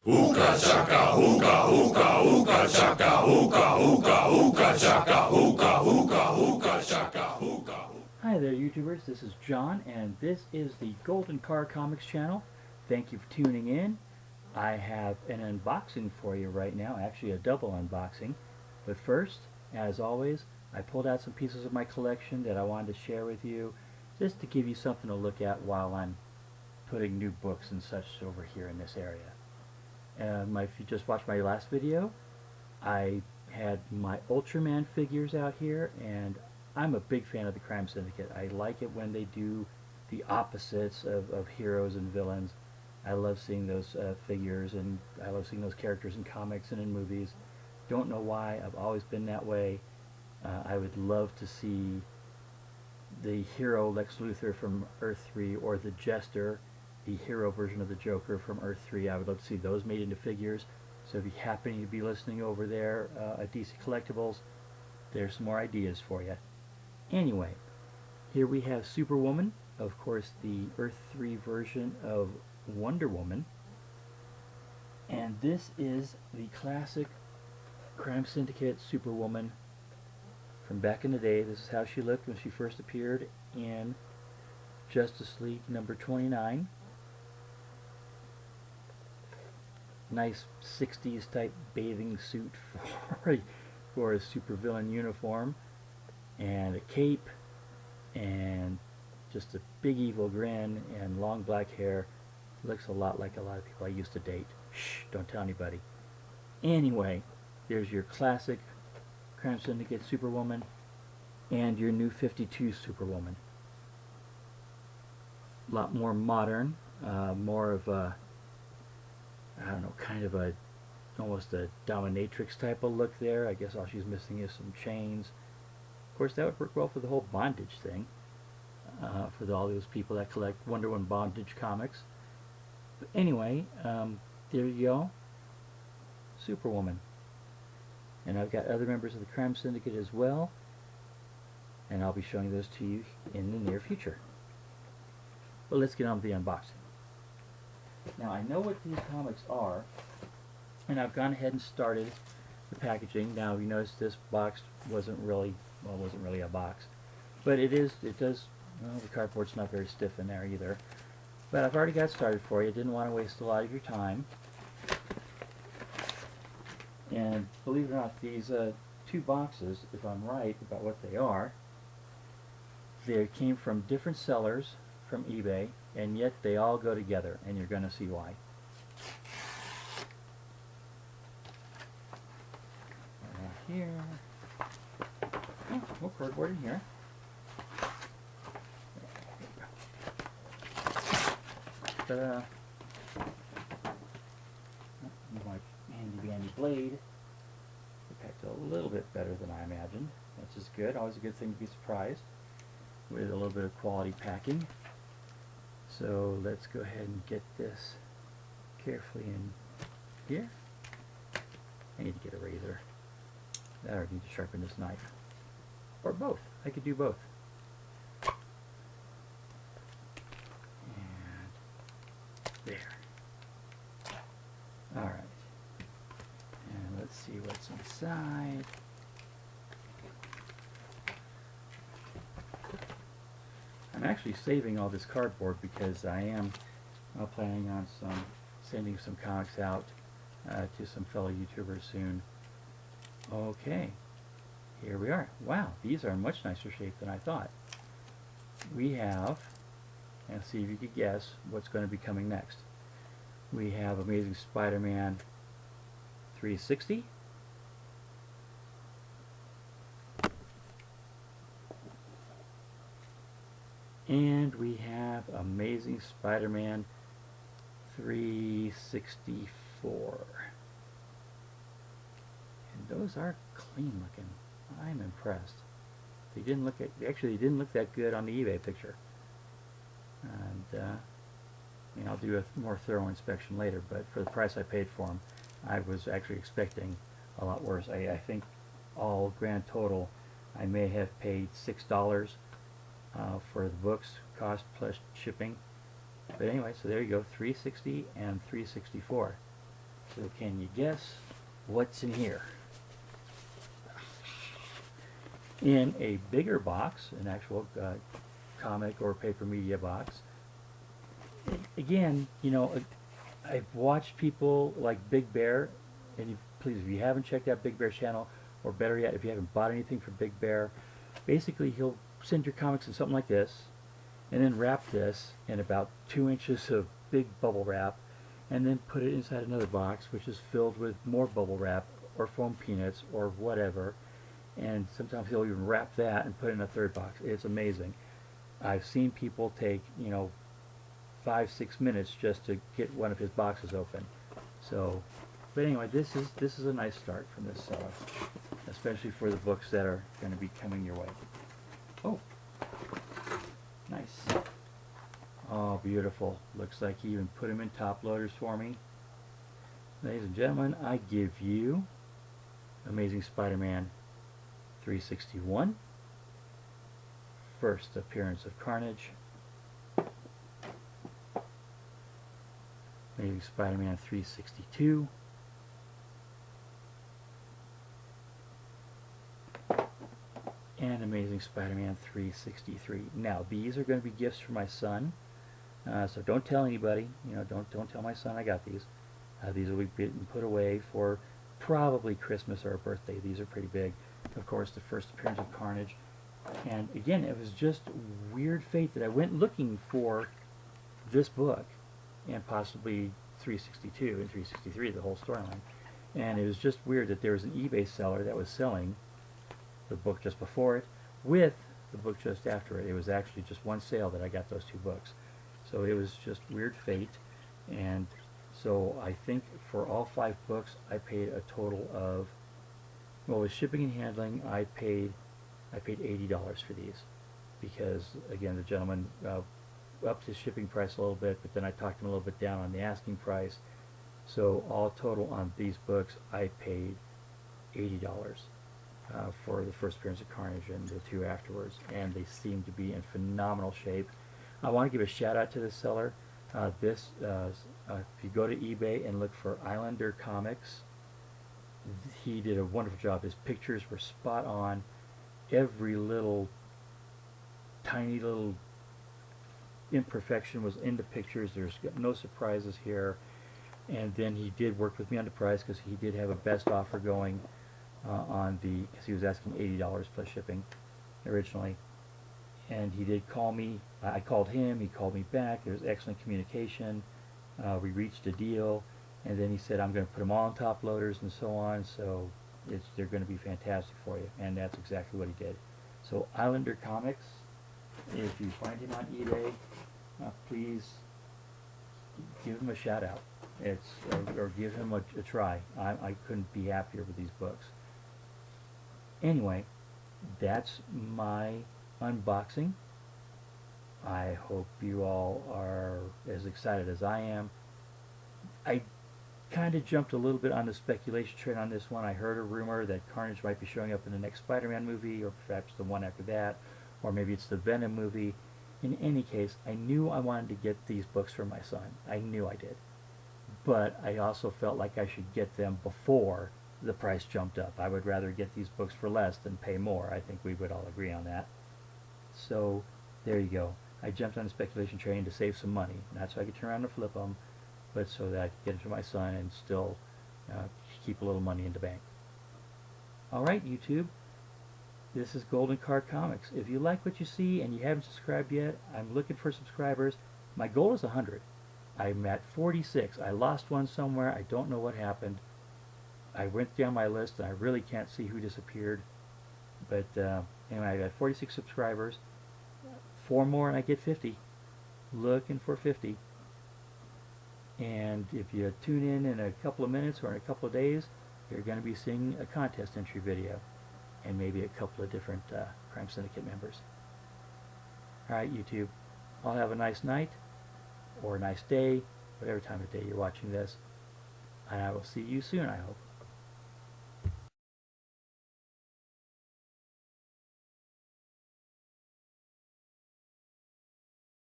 Ooka chaka, ooka, ooka, ooka chaka, ooka, ooka, ooka chaka, ooka, ooka, ooka chaka, ooka. Hi there, YouTubers. This is John, and this is the Golden Car Comics channel. Thank you for tuning in. I have an unboxing for you right now, actually a double unboxing. But first, as always, I pulled out some pieces of my collection that I wanted to share with you, just to give you something to look at while I'm putting new books and such over here in this area. If you just watched my last video, I had my Ultraman figures out here, and I'm a big fan of the Crime Syndicate. I like it when they do the opposites of heroes and villains. I love seeing those figures, and I love seeing those characters in comics and in movies. Don't know why, I've always been that way. I would love to see the hero Lex Luthor from Earth 3 or the Jester, the hero version of the Joker from Earth 3. I would love to see those made into figures. So if you happen to be listening over there at DC Collectibles, there's some more ideas for you. Anyway, here we have Superwoman, of course the Earth 3 version of Wonder Woman. And this is the classic Crime Syndicate Superwoman from back in the day. This is how she looked when she first appeared in Justice League number 29. Nice 60s type bathing suit for a supervillain uniform, and a cape, and just a big evil grin, and long black hair. Looks a lot like a lot of people I used to date. Shh, don't tell anybody. Anyway, there's your classic Crime Syndicate Superwoman and your new 52 Superwoman. A lot more modern, more of a, I don't know, kind of a almost a dominatrix type of look there. I guess all she's missing is some chains. Of course, that would work well for the whole bondage thing, for all those people that collect Wonder Woman bondage comics. But anyway, there you go, Superwoman. And I've got other members of the Crime Syndicate as well, and I'll be showing those to you in the near future. But let's get on with the unboxing. Now, I know what these comics are, and I've gone ahead and started the packaging. Now, you notice this box wasn't really a box, but it does, well, the cardboard's not very stiff in there either. But I've already got started for you. Didn't want to waste a lot of your time. And believe it or not, these two boxes, if I'm right about what they are, they came from different sellers from eBay, and yet they all go together, and you're going to see why. Right here. Oh, more cardboard in here. Ta-da. My handy-dandy blade. It packed a little bit better than I imagined, which is good. Always a good thing to be surprised with a little bit of quality packing. So let's go ahead and get this carefully in here. I need to get a razor. I need to sharpen this knife. Or both. I could do both. And there. Alright. And let's see what's inside. I'm actually saving all this cardboard because I am planning on sending some comics out to some fellow YouTubers soon. Okay, here we are. Wow, these are in much nicer shape than I thought. We have, and see if you could guess what's going to be coming next. We have Amazing Spider-Man 360. And we have Amazing Spider-Man 364. And those are clean looking. I'm impressed. They didn't look that good on the eBay picture. And I mean, I'll do a more thorough inspection later, but for the price I paid for them, I was actually expecting a lot worse. I think all grand total, I may have paid $6 for the books cost plus shipping. But anyway, so there you go, 360 and 364. So can you guess what's in here? In a bigger box, an actual comic or paper media box. Again, you know, I've watched people like Big Bear, and please, if you haven't checked out Big Bear's channel, or better yet, if you haven't bought anything from Big Bear, basically he'll send your comics in something like this, and then wrap this in about 2 inches of big bubble wrap, and then put it inside another box, which is filled with more bubble wrap, or foam peanuts, or whatever, and sometimes he'll even wrap that and put it in a third box. It's amazing. I've seen people take, you know, 5-6 minutes just to get one of his boxes open. So, but anyway, this is a nice start from this seller, especially for the books that are going to be coming your way. Oh, nice. Oh, beautiful. Looks like he even put them in top loaders for me. Ladies and gentlemen, I give you Amazing Spider-Man 361, first appearance of Carnage, Amazing Spider-Man 362, and Amazing Spider-Man 363. Now these are going to be gifts for my son, so don't tell anybody. You know, don't tell my son I got these. These will be put away for probably Christmas or a birthday. These are pretty big. Of course, the first appearance of Carnage, and again, it was just weird fate that I went looking for this book, and possibly 362 and 363, the whole storyline. And it was just weird that there was an eBay seller that was selling the book just before it with the book just after it. It was actually just one sale that I got those two books. So it was just weird fate. And so I think for all 5 books I paid a total of, well, with shipping and handling I paid $80 for these, because again the gentleman upped his shipping price a little bit, but then I talked him a little bit down on the asking price. So all total on these books I paid $80 for the first appearance of Carnage and the 2 afterwards, and they seem to be in phenomenal shape. I want to give a shout out to the seller. If you go to eBay and look for Islander Comics, he did a wonderful job. His pictures were spot on. Every little tiny little imperfection was in the pictures. There's no surprises here. And then he did work with me on the price, because he did have a best offer going on the, because he was asking $80 plus shipping originally. And he did call me. I called him, he called me back. There was excellent communication. We reached a deal, and then he said, I'm going to put them all on top loaders and so on, so they're going to be fantastic for you. And that's exactly what he did. So Islander Comics, if you find him on eBay, please give him a shout out. Or give him a try. I couldn't be happier with these books. Anyway, that's my unboxing. I hope you all are as excited as I am. I kind of jumped a little bit on the speculation train on this one. I heard a rumor that Carnage might be showing up in the next Spider-Man movie, or perhaps the one after that, or maybe it's the Venom movie. In any case, I knew I wanted to get these books for my son. I knew I did. But I also felt like I should get them before the price jumped up. I would rather get these books for less than pay more. I think we would all agree on that. So there you go. I jumped on the speculation train to save some money, not so I could turn around and flip them, but so that I could get it to my son and still keep a little money in the bank. Alright, YouTube, this is Golden Car Comics. If you like what you see and you haven't subscribed yet, I'm looking for subscribers. My goal is 100. I'm at 46. I lost one somewhere. I don't know what happened. I went down my list and I really can't see who disappeared. But anyway, I got 46 subscribers. 4 more and I get 50. Looking for 50. And if you tune in a couple of minutes or in a couple of days, you're going to be seeing a contest entry video. And maybe a couple of different Crime Syndicate members. Alright, YouTube. I'll have a nice night, or a nice day, whatever time of day you're watching this. And I will see you soon, I hope.